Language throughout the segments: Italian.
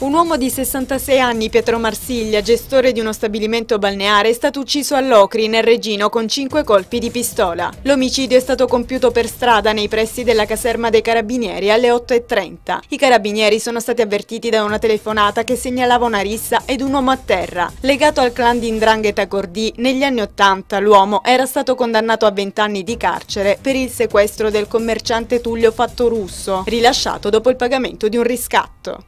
Un uomo di 66 anni, Pietro Marsiglia, gestore di uno stabilimento balneare, è stato ucciso a Locri, nel Regino, con 5 colpi di pistola. L'omicidio è stato compiuto per strada nei pressi della caserma dei Carabinieri alle 8:30. I Carabinieri sono stati avvertiti da una telefonata che segnalava una rissa ed un uomo a terra. Legato al clan di 'Ndrangheta Cordì, negli anni 80 l'uomo era stato condannato a 20 anni di carcere per il sequestro del commerciante Tullio Fattorusso, rilasciato dopo il pagamento di un riscatto.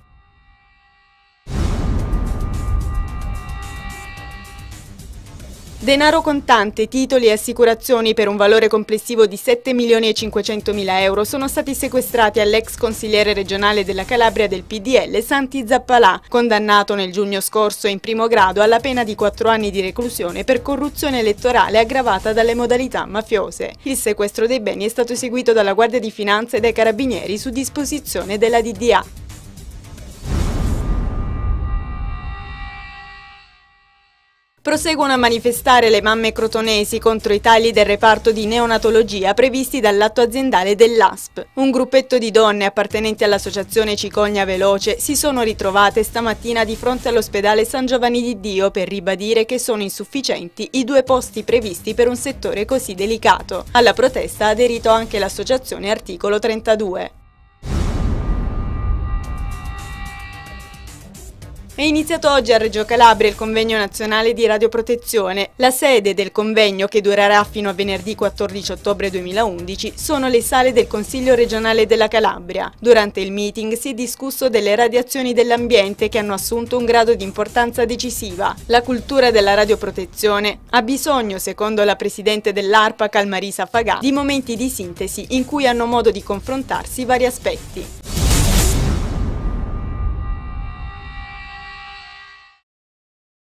Denaro contante, titoli e assicurazioni per un valore complessivo di 7.500.000 euro sono stati sequestrati all'ex consigliere regionale della Calabria del PDL Santi Zappalà, condannato nel giugno scorso in primo grado alla pena di 4 anni di reclusione per corruzione elettorale aggravata dalle modalità mafiose. Il sequestro dei beni è stato eseguito dalla Guardia di Finanza e dai Carabinieri su disposizione della DDA. Proseguono a manifestare le mamme crotonesi contro i tagli del reparto di neonatologia previsti dall'atto aziendale dell'ASP. Un gruppetto di donne appartenenti all'associazione Cicogna Veloce si sono ritrovate stamattina di fronte all'ospedale San Giovanni di Dio per ribadire che sono insufficienti i 2 posti previsti per un settore così delicato. Alla protesta ha aderito anche l'associazione Articolo 32. È iniziato oggi a Reggio Calabria il convegno nazionale di radioprotezione. La sede del convegno, che durerà fino a venerdì 14 ottobre 2011, sono le sale del Consiglio regionale della Calabria. Durante il meeting si è discusso delle radiazioni dell'ambiente che hanno assunto un grado di importanza decisiva. La cultura della radioprotezione ha bisogno, secondo la presidente dell'ARPA Calmarisa Fagà, di momenti di sintesi in cui hanno modo di confrontarsi vari aspetti.